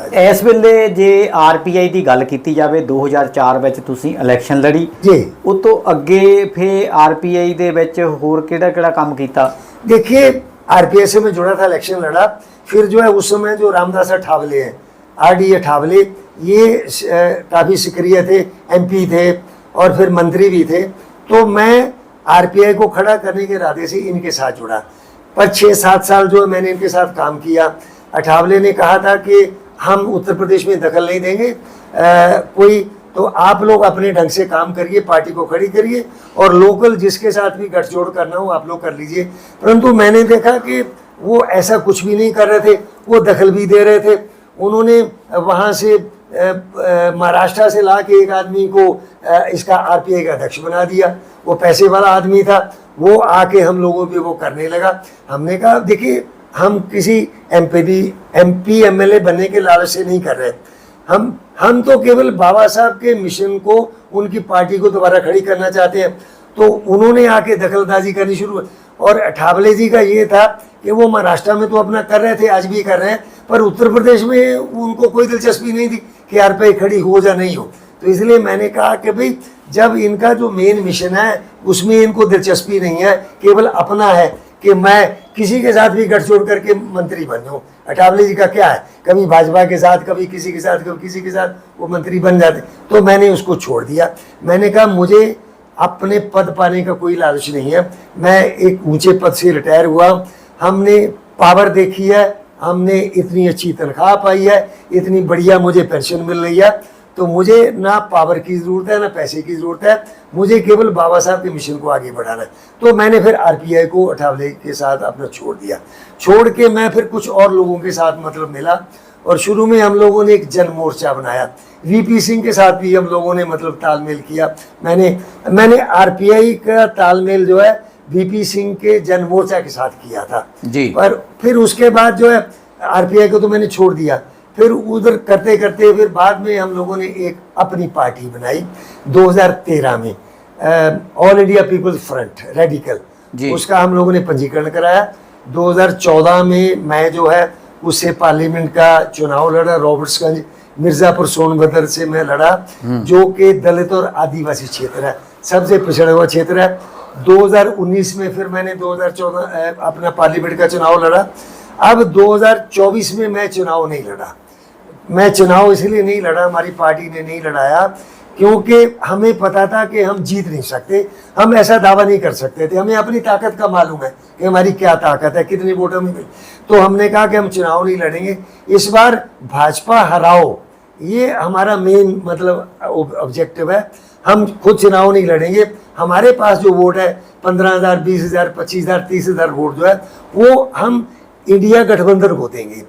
इस वेले जे RPI की गल की जाए 2004 में तुसी इलैक्शन लड़ी जी, उस तो अगे फिर RPI दे विच होर किहड़ा काम कीता? देखिए RPI से मैं जुड़ा था, इलेक्शन लड़ा, फिर जो है उस समय जो रामदास अठावले हैं, RD अठावले, ये काफ़ी सक्रिय थे, MP थे और फिर मंत्री भी थे। तो मैं RPI को खड़ा करने के इरादे से इनके साथ जुड़ा। पर 6-7 साल जो है मैंने इनके साथ काम किया। अठावले ने कहा था कि हम उत्तर प्रदेश में दखल नहीं देंगे, कोई तो आप लोग अपने ढंग से काम करिए, पार्टी को खड़ी करिए और लोकल जिसके साथ भी गठजोड़ करना हो आप लोग कर लीजिए। परंतु मैंने देखा कि वो ऐसा कुछ भी नहीं कर रहे थे, वो दखल भी दे रहे थे। उन्होंने वहाँ से महाराष्ट्र से ला के एक आदमी को इसका RPI का अध्यक्ष बना दिया। वो पैसे वाला आदमी था, वो आके हम लोगों पे वो करने लगा। हमने कहा देखिए हम किसी MP MLA बनने के लालच से नहीं कर रहे, हम तो केवल बाबा साहब के मिशन को, उनकी पार्टी को दोबारा खड़ी करना चाहते हैं। तो उन्होंने आके दखलंदाजी करनी शुरू। और अठावले जी का ये था कि वो महाराष्ट्र में तो अपना कर रहे थे, आज भी कर रहे हैं, पर उत्तर प्रदेश में उनको कोई दिलचस्पी नहीं थी कि RPI खड़ी हो या नहीं हो। तो इसलिए मैंने कहा कि भाई जब इनका जो मेन मिशन है उसमें इनको दिलचस्पी नहीं है, केवल अपना है कि मैं किसी के साथ भी गठजोड़ करके मंत्री बन जाऊँ। अठावले जी का क्या है, कभी भाजपा के साथ, कभी किसी के साथ, कभी किसी के साथ वो मंत्री बन जाते। तो मैंने उसको छोड़ दिया। मैंने कहा मुझे अपने पद पाने का कोई लालच नहीं है। मैं एक ऊंचे पद से रिटायर हुआ, हमने पावर देखी है, हमने इतनी अच्छी तनख्वाह पाई है, इतनी बढ़िया मुझे पेंशन मिल रही है। तो मुझे ना पावर की ज़रूरत है ना पैसे की ज़रूरत है, मुझे केवल बाबा साहब के मिशन को आगे बढ़ाना है। तो मैंने फिर RPI को अठावले के साथ अपना छोड़ दिया। छोड़ के मैं फिर कुछ और लोगों के साथ मतलब मिला और शुरू में हम लोगों ने एक जन मोर्चा बनाया। VP सिंह के साथ भी हम लोगों ने मतलब तालमेल किया। मैंने RPI का तालमेल जो है VP सिंह के जन मोर्चा के साथ किया था जी। पर फिर उसके बाद जो है RPI को तो मैंने छोड़ दिया। फिर उधर करते करते फिर बाद में हम लोगों ने एक अपनी पार्टी बनाई 2013 में, All India People's Front Radical, उसका हम लोगों ने पंजीकरण कराया। 2014 में मैं जो है उससे पार्लियामेंट का चुनाव लड़ा, रॉबर्ट्सगंज मिर्ज़ापुर सोनभद्र से मैं लड़ा, जो कि दलित और आदिवासी क्षेत्र है, सबसे पिछड़ा हुआ क्षेत्र है। 2019 में फिर मैंने 2014 अपना पार्लियामेंट का चुनाव लड़ा। अब 2024 में मैं चुनाव नहीं लड़ा। मैं चुनाव इसलिए नहीं लड़ा, हमारी पार्टी ने नहीं लड़ाया क्योंकि हमें पता था कि हम जीत नहीं सकते, हम ऐसा दावा नहीं कर सकते थे। हमें अपनी ताकत का मालूम है कि हमारी क्या ताकत है, कितने वोट हमें मिले। तो हमने कहा कि हम चुनाव नहीं लड़ेंगे, इस बार भाजपा हराओ, ये हमारा मेन मतलब ऑब्जेक्टिव है। हम खुद चुनाव नहीं लड़ेंगे, हमारे पास जो वोट है 15,000, 20,000, 25,000, 30,000 वोट जो है वो हम इंडिया गठबंधन को देंगे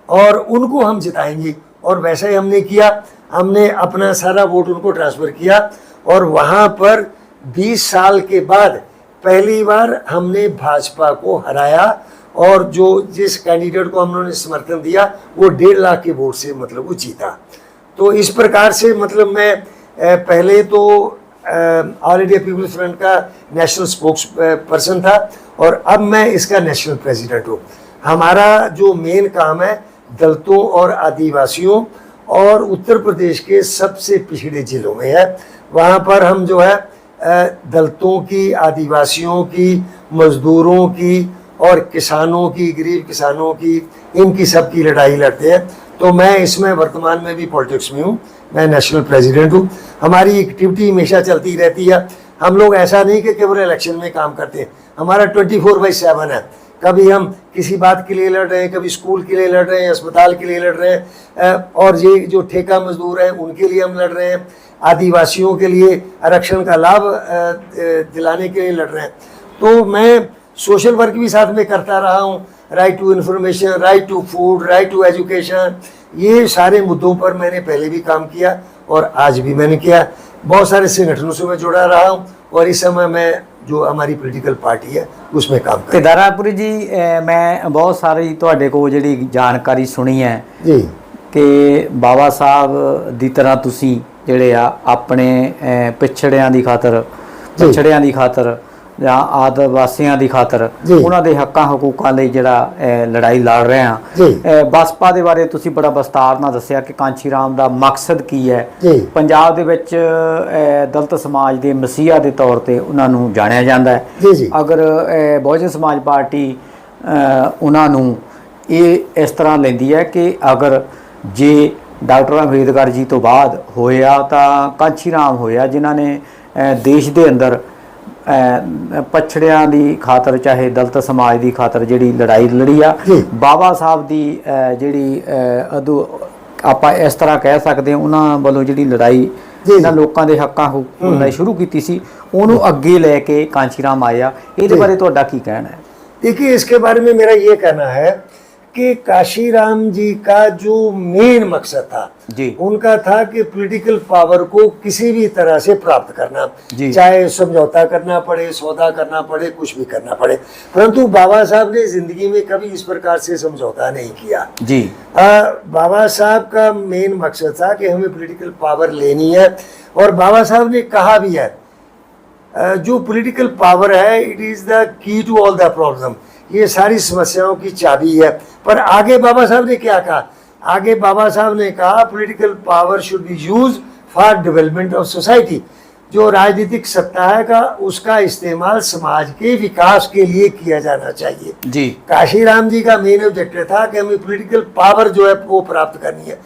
और उनको हम जिताएंगे। और वैसा ही हमने किया, हमने अपना सारा वोट उनको ट्रांसफ़र किया और वहाँ पर 20 साल के बाद पहली बार हमने भाजपा को हराया। और जो जिस कैंडिडेट को हमने समर्थन दिया वो 1.5 लाख के वोट से मतलब वो जीता। तो इस प्रकार से मतलब मैं पहले तो ऑल इंडिया पीपल्स फ्रंट का नेशनल स्पोक्स पर्सन था और अब मैं इसका नेशनल प्रेसिडेंट हूँ। हमारा जो मेन काम है दलितों और आदिवासियों और उत्तर प्रदेश के सबसे पिछड़े जिलों में है। वहाँ पर हम जो है दलितों की, आदिवासियों की, मजदूरों की और किसानों की, गरीब किसानों की, इनकी सबकी लड़ाई लड़ते हैं। तो मैं इसमें वर्तमान में भी पॉलिटिक्स में हूँ, मैं नेशनल प्रेसिडेंट हूँ। हमारी एक्टिविटी हमेशा चलती रहती है। हम लोग ऐसा नहीं कि केवल इलेक्शन में काम करते हैं, हमारा 24/7 है। कभी हम किसी बात के लिए लड़ रहे हैं, कभी स्कूल के लिए लड़ रहे हैं, अस्पताल के लिए लड़ रहे हैं, और ये जो ठेका मजदूर हैं उनके लिए हम लड़ रहे हैं, आदिवासियों के लिए आरक्षण का लाभ दिलाने के लिए लड़ रहे हैं। तो मैं सोशल वर्क भी साथ में करता रहा हूँ, right to information, right to food, right to education, ये सारे मुद्दों पर मैंने पहले भी काम किया और आज भी मैंने किया। बहुत सारे संगठनों से मैं जुड़ा रहा हूँ और इस समय मैं जो हमारी पॉलिटिकल पार्टी है उसमें काम कर। दारापुरी जी, मैं बहुत सारी तुहाडे कोल जिहड़ी जानकारी सुनी है जी कि बाबा साहब दी तरह तुसी जिहड़े आ अपने पिछड़ियां दी खातर ਜਾਂ ਆਦਿਵਾਸੀਆਂ ਦੀ ਖਾਤਰ ਜੀ। ਉਹਨਾਂ ਦੇ ਹੱਕਾਂ ਹਕੂਕਾਂ ਲਈ ਜਿਹੜਾ ਲੜਾਈ ਲੜ ਰਹੇ ਹਾਂ। ਜੀ। ਬਸਪਾ ਦੇ ਬਾਰੇ ਤੁਸੀਂ ਬੜਾ ਵਿਸਤਾਰ ਨਾਲ ਦੱਸਿਆ ਕਿ ਕਾਂਸ਼ੀ ਰਾਮ ਦਾ ਮਕਸਦ ਕੀ ਹੈ। ਜੀ। ਪੰਜਾਬ ਦੇ ਵਿੱਚ ਦਲਿਤ ਸਮਾਜ ਦੇ ਮਸੀਹਾ ਦੇ ਤੌਰ ਤੇ ਉਹਨਾਂ ਨੂੰ ਜਾਣਿਆ ਜਾਂਦਾ ਹੈ। ਜੀ ਜੀ ਅਗਰ ਬਹੁਜਨ ਸਮਾਜ ਪਾਰਟੀ ਉਹਨਾਂ ਨੂੰ ਇਹ ਇਸ ਤਰ੍ਹਾਂ ਲੈਂਦੀ ਹੈ ਕਿ ਅਗਰ ਜੇ ਡਾਕਟਰ ਅੰਬੇਦਕਰ ਜੀ ਤੋਂ ਬਾਅਦ ਹੋਇਆ ਤਾਂ ਕਾਂਸ਼ੀ ਰਾਮ ਹੋਇਆ, ਜਿਨ੍ਹਾਂ ਨੇ ਦੇਸ਼ ਦੇ ਅੰਦਰ ਪਛੜਿਆਂ ਦੀ ਖਾਤਰ ਚਾਹੇ ਦਲਿਤ ਸਮਾਜ ਦੀ ਖਾਤਰ ਜਿਹੜੀ ਲੜਾਈ ਲੜੀ ਆ। ਬਾਬਾ ਸਾਹਿਬ ਦੀ ਜਿਹੜੀ ਆਪਾਂ ਇਸ ਤਰ੍ਹਾਂ ਕਹਿ ਸਕਦੇ ਹਾਂ ਉਹਨਾਂ ਵੱਲੋਂ ਜਿਹੜੀ ਲੜਾਈ ਇਹਨਾਂ ਲੋਕਾਂ ਦੇ ਹੱਕਾਂ ਹਕੂਕਾਂ ਲਈ ਸ਼ੁਰੂ ਕੀਤੀ ਸੀ, ਉਹਨੂੰ ਅੱਗੇ ਲੈ ਕੇ ਕਾਂਸ਼ੀ ਰਾਮ आया। ਇਹਦੇ ਬਾਰੇ ਤੁਹਾਡਾ ਕੀ ਕਹਿਣਾ है? देखिए, इसके बारे में मेरा ये कहना है कि काशी राम जी का जो मेन मकसद था जी, उनका था कि पॉलिटिकल पावर को किसी भी तरह से प्राप्त करना, चाहे समझौता करना पड़े, सौदा करना पड़े, कुछ भी करना पड़े। परंतु बाबा साहब ने जिंदगी में कभी इस प्रकार से समझौता नहीं किया जी। बाबा साहब का मेन मकसद था कि हमें पॉलिटिकल पावर लेनी है, और बाबा साहब ने कहा भी है जो पॉलिटिकल पावर है it is the key to all the problem, ये सारी समस्याओं की चाबी है। पर आगे बाबा साहब ने क्या कहा? आगे बाबा साहब ने कहा political power should be use for development of society. जो राजनीतिक सत्ता है का उसका इस्तेमाल समाज के विकास के लिए किया जाना चाहिए जी। काशी राम जी का मेन ऑब्जेक्टिव था कि हमें पॉलिटिकल पावर जो है वो प्राप्त करनी है।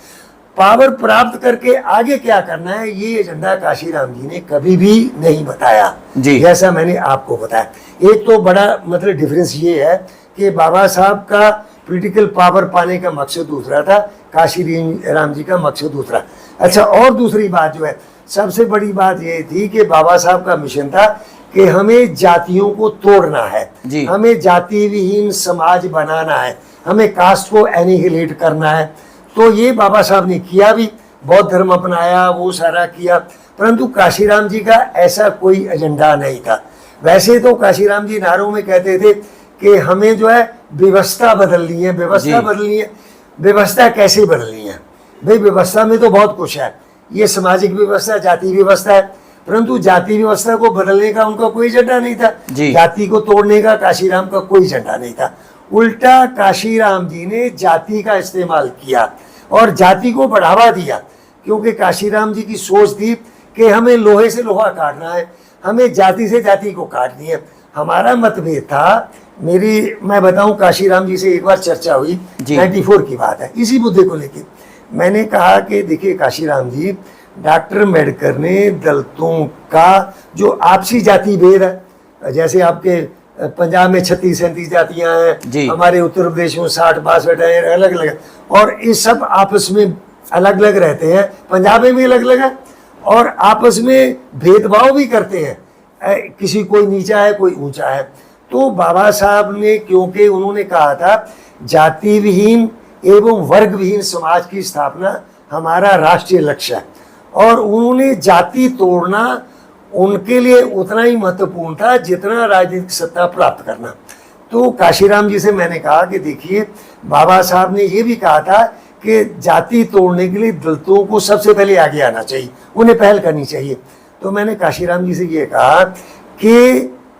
पावर प्राप्त करके आगे क्या करना है ये एजेंडा काशी राम जी ने कभी भी नहीं बताया जी, जैसा मैंने आपको बताया। एक तो बड़ा मतलब डिफरेंस ये है कि बाबा साहब का पॉलिटिकल पावर पाने का मकसद दूसरा था, काशी राम जी का मकसद दूसरा। अच्छा, और दूसरी बात जो है सबसे बड़ी बात ये थी कि बाबा साहब का मिशन था कि हमें जातियों को तोड़ना है, हमें जाति विहीन समाज बनाना है, हमें कास्ट को एनिहिलेट करना है। तो ये बाबा साहब ने किया भी, बौद्ध धर्म अपनाया, वो सारा किया। परंतु काशीराम जी का ऐसा कोई एजेंडा नहीं था। वैसे तो काशीराम जी नारों में कहते थे कि हमें जो है व्यवस्था बदलनी है, व्यवस्था बदलनी है। व्यवस्था कैसे बदलनी है भाई? व्यवस्था में तो बहुत कुछ है, ये सामाजिक व्यवस्था, जाति व्यवस्था है, परंतु जाति व्यवस्था को बदलने का उनका कोई एजेंडा नहीं था। जाति को तोड़ने का काशीराम का कोई एजेंडा नहीं था। उल्टा काशीराम जी ने जाति का इस्तेमाल किया और जाति को बढ़ावा दिया, क्योंकि काशीराम जी की सोच थी कि हमें लोहे से लोहा काटना है, हमें जाति से जाति को काटनी है। हमारा मतभेद था, मैं बताऊं, काशीराम जी से एक बार चर्चा हुई, 94 की बात है, इसी मुद्दे को लेकर। मैंने कहा कि देखिए काशीराम जी, डॉक्टर अम्बेडकर ने दलितों का जो आपसी जाति भेद है, जैसे आपके पंजाब में 36-37 जातियां हैं, हमारे उत्तर प्रदेश में 60-62 हैं, अलग अलग, और ये सब आपस में अलग अलग रहते हैं। पंजाब में भी अलग अलग है और आपस में भेदभाव भी करते हैं, किसी कोई नीचा है कोई ऊंचा है। तो बाबा साहब ने, क्योंकि उन्होंने कहा था जाति विहीन एवं वर्ग विहीन समाज की स्थापना हमारा राष्ट्रीय लक्ष्य है, और उन्होंने जाति तोड़ना उनके लिए उतना ही महत्वपूर्ण था जितना राजनीतिक सत्ता प्राप्त करना। तो काशीराम जी से मैंने कहा कि देखिए, बाबा साहब ने ये भी कहा था कि जाति तोड़ने के लिए दलितों को सबसे पहले आगे आना चाहिए, उन्हें पहल करनी चाहिए। तो मैंने काशीराम जी से ये कहा कि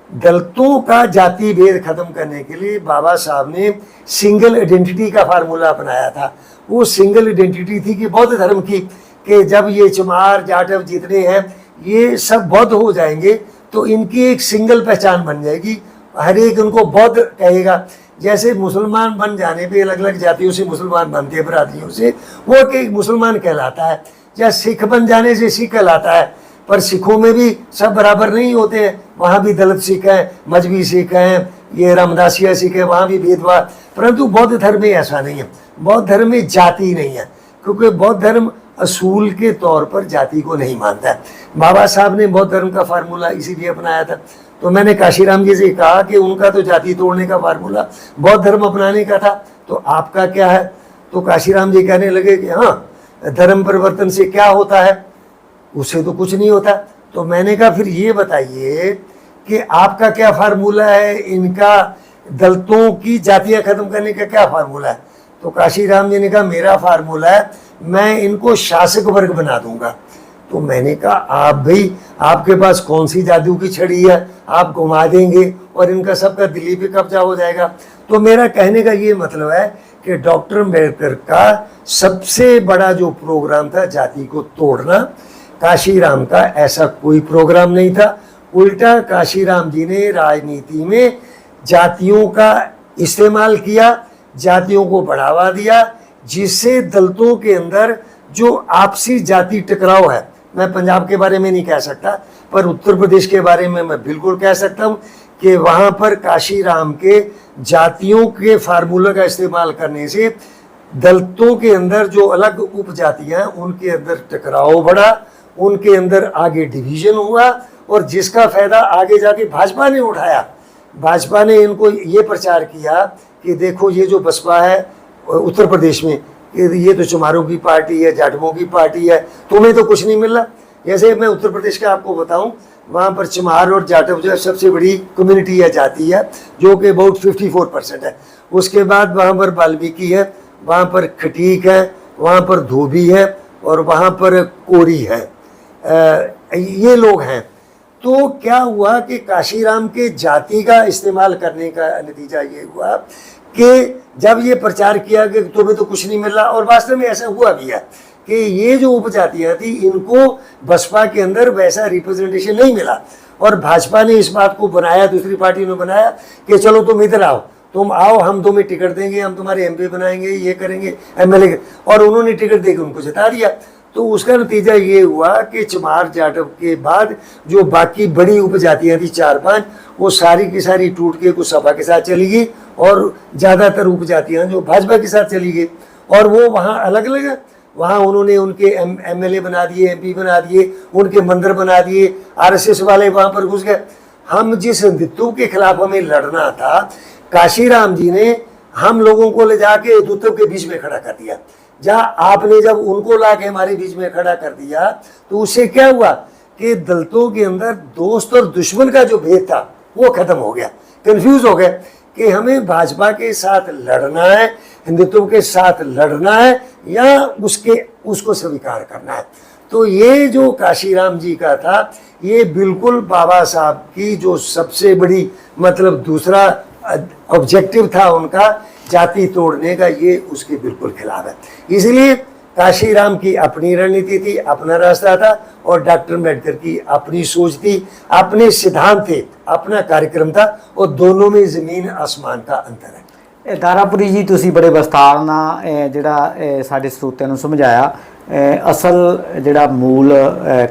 दलितों का जाति भेद खत्म करने के लिए बाबा साहब ने सिंगल आइडेंटिटी का फार्मूला अपनाया था। वो सिंगल आइडेंटिटी थी कि बौद्ध धर्म की, कि जब ये चमार जाटव जितने हैं ये सब बौद्ध हो जाएंगे तो इनकी एक सिंगल पहचान बन जाएगी, हर एक उनको बौद्ध कहेगा। जैसे मुसलमान बन जाने पे अलग अलग जातियों से मुसलमान बनते हैं, बरादरियों से, वो एक मुसलमान कहलाता है। या सिख बन जाने से सिख कहलाता है, पर सिखों में भी सब बराबर नहीं होते हैं, वहाँ भी दलित सिख हैं, मजहबी सिख हैं, ये रामदासिया सिख है, वहाँ भी भेदभाव। परंतु बौद्ध धर्म में ऐसा नहीं है, बौद्ध धर्म में जाति नहीं है, क्योंकि बौद्ध धर्म असूल के तौर पर जाति को नहीं मानता है। बाबा साहब ने बौद्ध धर्म का फार्मूला इसीलिए अपनाया था। तो मैंने काशीराम जी से कहा कि उनका तो जाति तोड़ने का फार्मूला बौद्ध धर्म अपनाने का था, तो आपका क्या है? तो काशीराम जी कहने लगे कि हाँ, धर्म परिवर्तन से क्या होता है? उससे तो कुछ नहीं होता। तो मैंने कहा फिर ये बताइए कि आपका क्या फार्मूला है, इनका दलितों की जातियाँ खत्म करने का क्या फार्मूला है? तो काशीराम जी ने कहा मेरा फार्मूला है, मैं इनको शासक वर्ग बना दूंगा, तो मैंने कहा आप भाई, आपके पास कौन सी जादू की छड़ी है, आप घुमा देंगे और इनका सबका दिल्ली पे कब्जा हो जाएगा। तो मेरा कहने का ये मतलब है कि डॉक्टर अम्बेडकर का सबसे बड़ा जो प्रोग्राम था जाति को तोड़ना, काशीराम का ऐसा कोई प्रोग्राम नहीं था। उल्टा काशीराम जी ने राजनीति में जातियों का इस्तेमाल किया, जातियों को बढ़ावा दिया, जिससे दलितों के अंदर जो आपसी जाति टकराव है, मैं पंजाब के बारे में नहीं कह सकता, पर उत्तर प्रदेश के बारे में मैं बिल्कुल कह सकता हूँ कि वहाँ पर काशीराम के जातियों के फार्मूला का इस्तेमाल करने से दलितों के अंदर जो अलग उपजातियाँ हैं उनके अंदर टकराव बढ़ा, उनके अंदर आगे डिवीजन हुआ, और जिसका फायदा आगे जाके भाजपा ने उठाया। भाजपा ने इनको ये प्रचार किया कि देखो ये जो बसपा है उत्तर प्रदेश में, ये तो चमारों की पार्टी है, जाटवों की पार्टी है, तुम्हें तो कुछ नहीं मिल रहा। जैसे मैं उत्तर प्रदेश का आपको बताऊं, वहाँ पर चमार और जाटव जो है सबसे बड़ी कम्युनिटी है, जाति है, जो कि अबाउट 54% है। उसके बाद वहाँ पर वाल्मीकि है, वहाँ पर खटीक है, वहाँ पर धोबी है, और वहाँ पर कोरी है। ये लोग हैं। तो क्या हुआ कि काशीराम के जाति का इस्तेमाल करने का नतीजा ये हुआ कि जब ये प्रचार किया कि तुम्हें तो कुछ नहीं मिल रहा, और वास्तव में ऐसा हुआ भी है कि ये जो उपजातियां थी इनको बसपा के अंदर वैसा रिप्रेजेंटेशन नहीं मिला, और भाजपा ने इस बात को बनाया, दूसरी पार्टी ने बनाया कि चलो तुम इधर आओ, तुम आओ, हम तुम्हें टिकट देंगे, हम तुम्हारे एमपी बनाएंगे, ये करेंगे, एमएलए, और उन्होंने टिकट देकर उनको जिता दिया। तो उसका नतीजा ये हुआ कि चमार जाटव के बाद जो बाकी बड़ी उपजातियां थी 4-5, वो सारी की सारी टूट के कुछ सपा के साथ चली गई, और ज़्यादातर उपजातियां जो भाजपा के साथ चली गई, और वो वहाँ अलग अलग, वहाँ उन्होंने उनके एमएलए बना दिए, एमपी बना दिए, उनके मंदिर बना दिए, आरएसएस वाले वहाँ पर घुस गए। हम जिस हिंदुत्व के खिलाफ हमें लड़ना था, काशीराम जी ने हम लोगों को ले जाके हिंदुत्व के बीच में खड़ा कर दिया। जहाँ आपने जब उनको ला के हमारे बीच में खड़ा कर दिया, तो उससे क्या हुआ कि दलितों के अंदर दोस्त और दुश्मन का जो भेद था वो खत्म हो गया। कंफ्यूज हो गए कि हमें भाजपा के साथ लड़ना है, हिंदुत्व के साथ लड़ना है, या उसको स्वीकार करना है। तो ये जो काशीराम जी का था, ये बिल्कुल बाबा साहब की जो सबसे बड़ी मतलब दूसरा ऑब्जेक्टिव था उनका, जाति तोड़ने का, ये उसके बिल्कुल खिलाफ है। इसलिए काशीराम की अपनी रणनीति थी, अपना रास्ता था, और डॉक्टर अम्बेडकर की अपनी सोच थी, अपने सिद्धांत थे, अपना कार्यक्रम था, और दोनों में ज़मीन आसमान का अंतर है। ਦਾਰਾਪੁਰੀ ਜੀ ਤੁਸੀਂ ਬੜੇ ਵਿਸਤਾਰ ਨਾਲ ਜਿਹੜਾ ਸਾਡੇ ਸਰੋਤਿਆਂ ਨੂੰ ਸਮਝਾਇਆ। ਅਸਲ ਜਿਹੜਾ ਮੂਲ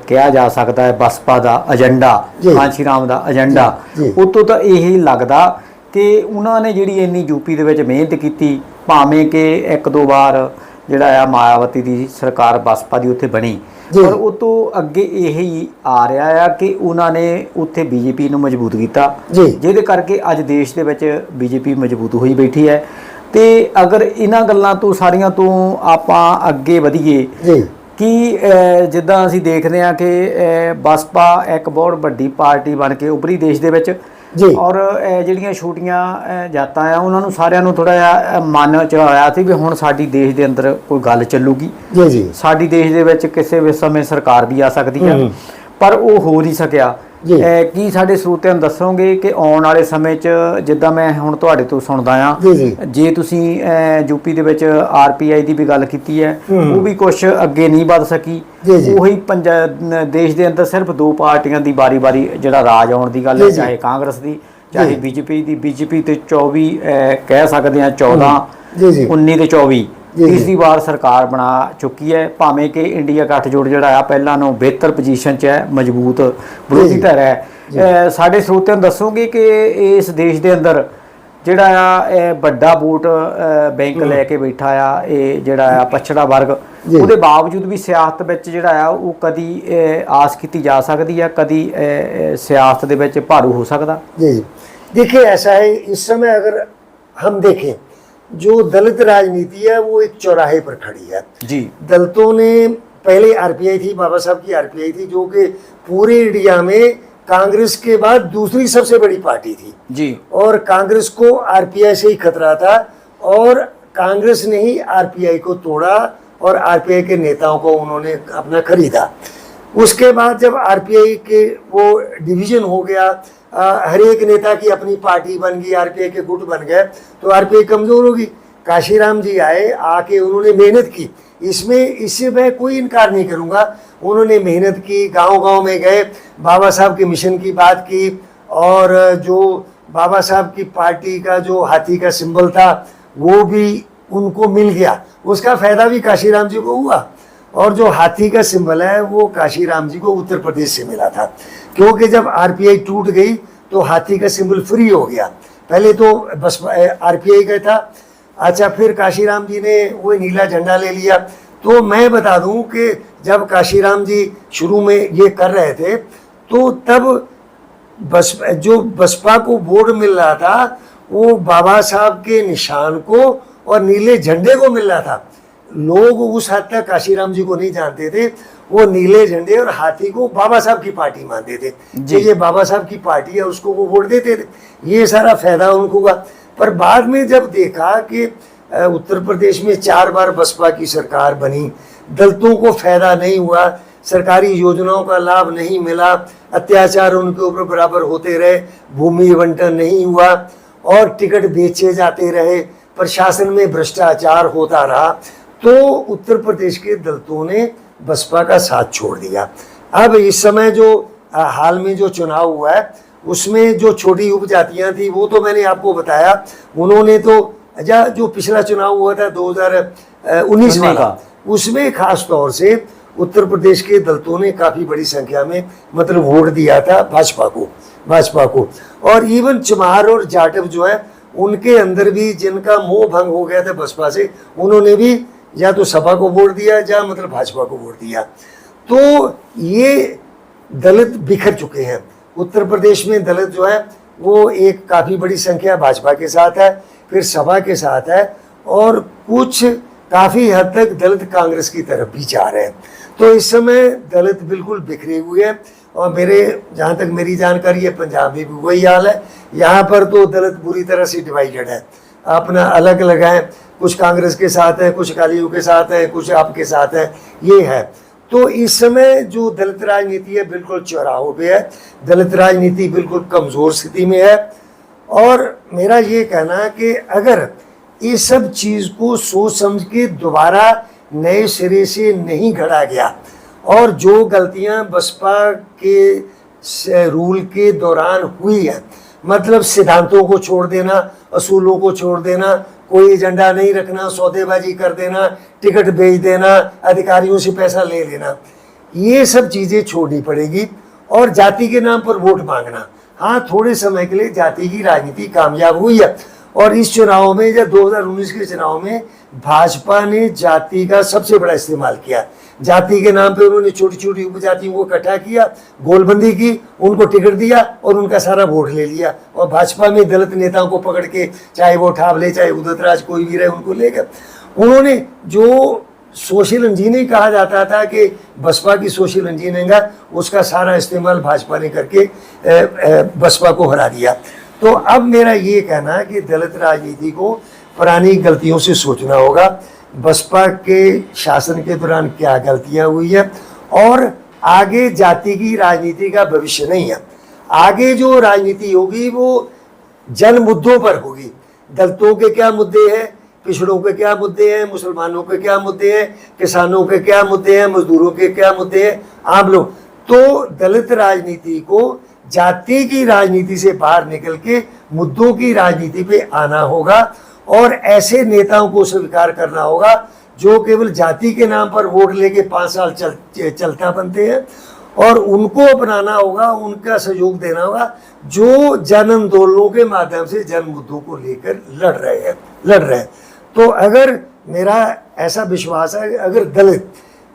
ਕਿਹਾ ਜਾ ਸਕਦਾ ਹੈ ਬਸਪਾ ਦਾ ਏਜੰਡਾ, ਕਾਂਸ਼ੀ ਰਾਮ ਦਾ ਏਜੰਡਾ, ਉਤੋਂ ਤਾਂ ਇਹੀ ਲੱਗਦਾ ਕਿ ਉਹਨਾਂ ਨੇ ਜਿਹੜੀ ਇੰਨੀ ਯੂਪੀ ਦੇ ਵਿੱਚ ਮਿਹਨਤ ਕੀਤੀ, ਭਾਵੇਂ ਕਿ 1-2 ਵਾਰ ਜਿਹੜਾ ਆ ਮਾਇਆਵਤੀ ਦੀ ਸਰਕਾਰ ਬਸਪਾ ਦੀ ਉੱਥੇ ਬਣੀ, ਪਰ ਉਹ ਤੋਂ ਅੱਗੇ ਇਹੀ ਆ ਰਿਹਾ ਆ ਕਿ ਉਹਨਾਂ ਨੇ ਉੱਥੇ ਬੀਜੇਪੀ ਨੂੰ ਮਜ਼ਬੂਤ ਕੀਤਾ, ਜਿਹਦੇ ਕਰਕੇ ਅੱਜ ਦੇਸ਼ ਦੇ ਵਿੱਚ ਬੀਜੇਪੀ ਮਜ਼ਬੂਤ ਹੋਈ ਬੈਠੀ ਹੈ। ਤੇ ਅਗਰ ਇਹਨਾਂ ਗੱਲਾਂ ਤੋਂ ਸਾਰੀਆਂ ਤੋਂ ਆਪਾਂ ਅੱਗੇ ਵਧੀਏ ਕਿ ਜਿੱਦਾਂ ਅਸੀਂ ਦੇਖਦੇ ਹਾਂ ਕਿ ਬਸਪਾ ਇੱਕ ਬਹੁਤ ਵੱਡੀ ਪਾਰਟੀ ਬਣ ਕੇ ਉੱਭਰੀ ਦੇਸ਼ ਦੇ ਵਿੱਚ, ਔਰ ਜਿਹੜੀਆਂ ਛੋਟੀਆਂ ਜਾਤਾਂ ਆ ਉਹਨਾਂ ਨੂੰ ਸਾਰਿਆਂ ਨੂੰ ਥੋੜ੍ਹਾ ਜਿਹਾ ਮਨ 'ਚ ਆਇਆ ਸੀ ਵੀ ਹੁਣ ਸਾਡੀ ਦੇਸ਼ ਦੇ ਅੰਦਰ ਕੋਈ ਗੱਲ ਚੱਲੂਗੀ, ਸਾਡੀ ਦੇਸ਼ ਦੇ ਵਿੱਚ ਕਿਸੇ ਵੀ ਸਮੇਂ ਸਰਕਾਰ ਵੀ ਆ ਸਕਦੀ ਆ, ਪਰ ਉਹ ਹੋ ਨਹੀਂ ਸਕਿਆ। ਕੀ ਸਾਡੇ ਸਰੋਤਿਆਂ ਨੂੰ ਦੱਸੋਗੇ ਕਿ ਆਉਣ ਵਾਲੇ ਸਮੇਂ 'ਚ, ਜਿੱਦਾਂ ਮੈਂ ਹੁਣ ਤੁਹਾਡੇ ਤੋਂ ਸੁਣਦਾ ਆ, ਜੇ ਤੁਸੀਂ ਯੂਪੀ ਦੇ ਵਿੱਚ ਆਰਪੀਆਈ ਦੀ ਵੀ ਗੱਲ ਕੀਤੀ ਹੈ, ਉਹ ਵੀ ਕੁਛ ਅੱਗੇ ਨਹੀਂ ਵੱਧ ਸਕੀ, ਉਹੀ ਦੇਸ਼ ਦੇ ਅੰਦਰ ਸਿਰਫ 2 ਪਾਰਟੀਆਂ ਦੀ ਵਾਰੀ-ਵਾਰੀ ਜਿਹੜਾ ਰਾਜ ਆਉਣ ਦੀ ਗੱਲ ਹੈ, ਚਾਹੇ ਕਾਂਗਰਸ ਦੀ ਚਾਹੇ ਬੀਜੇਪੀ ਦੀ। ਬੀਜੇਪੀ ਤੇ 24 ਕਹਿ ਸਕਦੇ ਹਾਂ, 14, 19 ਤੇ 24 ਤੀਸਰੀ ਵਾਰ ਸਰਕਾਰ ਬਣਾ ਚੁੱਕੀ ਹੈ, ਭਾਵੇਂ ਕਿ ਇੰਡੀਆ ਗੱਠਜੋੜ ਜਿਹੜਾ ਆ ਪਹਿਲਾਂ ਨੂੰ ਬਿਹਤਰ ਪੋਜੀਸ਼ਨ 'ਚ ਹੈ, ਮਜ਼ਬੂਤ ਵਿਰੋਧੀ ਧਿਰ ਹੈ। ਸਾਡੇ ਸਰੋਤਿਆਂ ਨੂੰ ਦੱਸੋਗੇ ਕਿ ਇਸ ਦੇਸ਼ ਦੇ ਅੰਦਰ ਜਿਹੜਾ ਆ ਇਹ ਵੱਡਾ ਵੋਟ ਬੈਂਕ ਲੈ ਕੇ ਬੈਠਾ ਆ, ਇਹ ਜਿਹੜਾ ਆ ਪਛੜਾ ਵਰਗ, ਉਹਦੇ ਬਾਵਜੂਦ ਵੀ ਸਿਆਸਤ ਵਿੱਚ ਜਿਹੜਾ ਆ ਉਹ ਕਦੀ ਆਸ ਕੀਤੀ ਜਾ ਸਕਦੀ ਆ, ਕਦੀ ਸਿਆਸਤ ਦੇ ਵਿੱਚ ਭਾਰੂ ਹੋ ਸਕਦਾ? देखिए ऐसा है, इस समय अगर हम देखें जो दलित राजनीति है वो एक चौराहे पर खड़ी है जी। दलितों ने पहले आरपीआई थी, बाबा साहब की आरपीआई थी, जो कि पूरे इंडिया में कांग्रेस के बाद दूसरी सबसे बड़ी पार्टी थी जी, और कांग्रेस को आरपीआई से ही खतरा था, और कांग्रेस ने ही आरपीआई को तोड़ा और आरपीआई के नेताओं को उन्होंने अपना खरीदा। उसके बाद जब आरपीआई के वो डिवीजन हो गया, हर एक नेता की अपनी पार्टी बन गई, आरपीआई के गुट बन गए, तो आरपीआई कमजोर होगी। काशीराम जी आए, आके उन्होंने मेहनत की, इससे मैं कोई इनकार नहीं करूँगा। उन्होंने मेहनत की, गांव-गांव में गए, बाबा साहब के मिशन की बात की, और जो बाबा साहब की पार्टी का जो हाथी का सिंबल था वो भी उनको मिल गया, उसका फ़ायदा भी काशीराम जी को हुआ। और जो हाथी का सिंबल है वो काशीराम जी को उत्तर प्रदेश से मिला था, क्योंकि जब आरपीआई टूट गई तो हाथी का सिंबल फ्री हो गया। पहले तो बस आरपीआई का था, अच्छा फिर काशीराम जी ने वो नीला झंडा ले लिया। तो मैं बता दूं कि जब काशीराम जी शुरू में ये कर रहे थे तो तब बसपा को वोट मिल रहा था वो बाबा साहब के निशान को और नीले झंडे को मिल रहा था। लोग उस हद तक काशीराम जी को नहीं जानते थे, वो नीले झंडे और हाथी को बाबा साहब की पार्टी मानते थे कि ये बाबा साहब की पार्टी है, उसको वो वोट देते थे। ये सारा फायदा उनको हुआ। पर बाद में जब देखा कि उत्तर प्रदेश में 4 बार बसपा की सरकार बनी, दलितों को फायदा नहीं हुआ, सरकारी योजनाओं का लाभ नहीं मिला, अत्याचार उनके ऊपर बराबर होते रहे, भूमि बंटन नहीं हुआ और टिकट बेचे जाते रहे, प्रशासन में भ्रष्टाचार होता रहा, तो उत्तर प्रदेश के दलितों ने बसपा का साथ छोड़ दिया। अब इस समय जो हाल में जो चुनाव हुआ है उसमें जो छोटी उपजातियां थी वो तो मैंने आपको बताया, उन्होंने तो जो पिछला चुनाव हुआ था 2019 वाला, उसमें खास तौर से उत्तर प्रदेश के दलितों ने काफ़ी बड़ी संख्या में मतलब वोट दिया था भाजपा को। और इवन चमार और जाटव जो है उनके अंदर भी जिनका मोह भंग हो गया था बसपा से, उन्होंने भी या तो सपा को वोट दिया या मतलब भाजपा को वोट दिया। तो ये दलित बिखर चुके हैं उत्तर प्रदेश में। दलित जो है वो एक काफ़ी बड़ी संख्या भाजपा के साथ है, फिर सपा के साथ है, और कुछ काफ़ी हद तक दलित कांग्रेस की तरफ भी जा रहे हैं। तो इस समय दलित बिल्कुल बिखरे हुए हैं। और जहाँ तक मेरी जानकारी है पंजाब में भी वही हाल है। यहाँ पर तो दलित बुरी तरह से डिवाइडेड है, अपना अलग अलग है, कुछ कांग्रेस के साथ है, कुछ अकालियों के साथ है, कुछ आपके साथ है, ये है। तो इस समय जो दलित राजनीति है बिल्कुल चौराहों पे है, दलित राजनीति बिल्कुल कमज़ोर स्थिति में है। और मेरा ये कहना है कि अगर इस सब चीज़ को सोच समझ के दोबारा नए सिरे से नहीं गढ़ा गया, और जो गलतियां बसपा के रूल के दौरान हुई है, मतलब सिद्धांतों को छोड़ देना, असूलों को छोड़ देना, कोई एजेंडा नहीं रखना, सौदेबाजी कर देना, टिकट बेच देना, अधिकारियों से पैसा ले लेना, ये सब चीज़ें छोड़नी पड़ेगी। और जाति के नाम पर वोट मांगना, हाँ थोड़े समय के लिए जाति की राजनीति कामयाब हुई है। और इस चुनाव में या 2019 के चुनाव में भाजपा ने जाति का सबसे बड़ा इस्तेमाल किया। जाति के नाम पे उन्होंने छोटी छोटी उपजातियों को इकट्ठा किया, गोलबंदी की, उनको टिकट दिया और उनका सारा वोट ले लिया। और भाजपा में दलित नेताओं को पकड़ के, चाहे वो ठावले चाहे उदित राज कोई भी रहे, उनको ले गए। उन्होंने जो सोशल इंजीनियरिंग कहा जाता था कि बसपा की सोशल इंजीनियरिंग है, उसका सारा इस्तेमाल भाजपा ने करके बसपा को हरा दिया। तो अब मेरा ये कहना है कि दलित राजनीति को पुरानी गलतियों से सोचना होगा, बसपा के शासन के दौरान क्या गलतियां हुई है, और आगे जाति की राजनीति का भविष्य नहीं है। आगे जो राजनीति होगी वो जन मुद्दों पर होगी। दलितों के क्या मुद्दे हैं, पिछड़ों के क्या मुद्दे हैं, मुसलमानों के क्या मुद्दे हैं, किसानों के क्या मुद्दे हैं, मजदूरों के क्या मुद्दे हैं, आम लोग। तो दलित राजनीति को जाति की राजनीति से बाहर निकल के मुद्दों की राजनीति पे आना होगा, और ऐसे नेताओं को स्वीकार करना होगा जो केवल जाति के नाम पर वोट लेके 5 साल चलता बनते हैं, और उनको अपनाना होगा, उनका सहयोग देना होगा जो जन आंदोलनों के माध्यम से जन मुद्दों को लेकर लड़ रहे हैं। तो अगर मेरा ऐसा विश्वास है, अगर दलित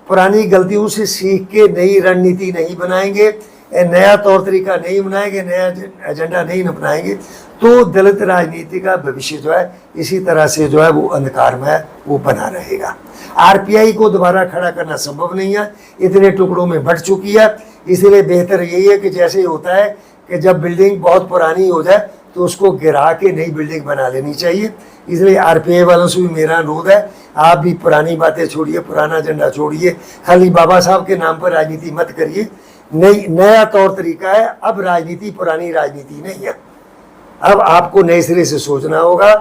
पुरानी गलतियों से सीख के नई रणनीति नहीं बनाएंगे, नया तौर तरीका नहीं बनाएंगे, नया एजेंडा नहीं अपनाएंगे, तो दलित राजनीति का भविष्य जो है इसी तरह से जो है वो अंधकार में वो बना रहेगा। आरपीआई को दोबारा खड़ा करना संभव नहीं है, इतने टुकड़ों में बंट चुकी है। इसलिए बेहतर यही है कि जैसे होता है कि जब बिल्डिंग बहुत पुरानी हो जाए तो उसको गिरा के नई बिल्डिंग बना लेनी चाहिए। इसलिए आरपीआई वालों से भी मेरा अनुरोध है, आप भी पुरानी बातें छोड़िए, पुराना एजेंडा छोड़िए, खाली बाबा साहब के नाम पर राजनीति मत करिए। नया तौर तरीका है, अब राजनीति पुरानी राजनीति नहीं है। अब आपको नए सिरे से सोचना होगा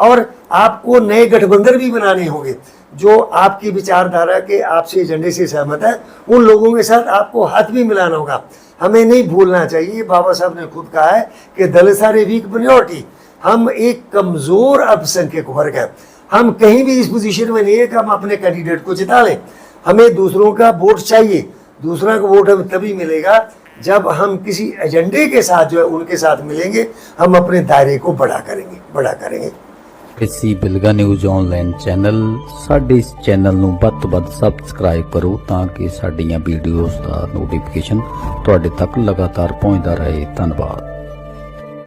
और आपको नए गठबंधन भी बनाने होंगे। जो आपकी विचारधारा के आपसे एजेंडे से सहमत है, उन लोगों के साथ आपको हाथ भी मिलाना होगा। हमें नहीं भूलना चाहिए, बाबा साहब ने खुद कहा है कि दलित आर ए वीक माइनॉरिटी, हम एक कमजोर अल्पसंख्यक वर्ग है। हम कहीं भी इस पोजीशन में नहीं है कि हम अपने कैंडिडेट को जिता लें। हमें दूसरों का वोट चाहिए। दूसरा का वोट हमें तभी मिलेगा जब हम किसी एजेंडे के साथ जो है उनके साथ मिलेंगे, हम अपने दायरे को बड़ा करेंगे। इसी बिलगा न्यूज़ ऑनलाइन चैनल ਸਾਡੇ ਇਸ ਚੈਨਲ ਨੂੰ ਵੱਧ ਤੋਂ ਵੱਧ ਸਬਸਕ੍ਰਾਈਬ ਕਰੋ ਤਾਂ ਕਿ ਸਾਡੀਆਂ ਵੀਡੀਓਜ਼ ਦਾ ਨੋਟੀਫਿਕੇਸ਼ਨ ਤੁਹਾਡੇ ਤੱਕ ਲਗਾਤਾਰ ਪਹੁੰਚਦਾ ਰਹੇ। ਧੰਨਵਾਦ।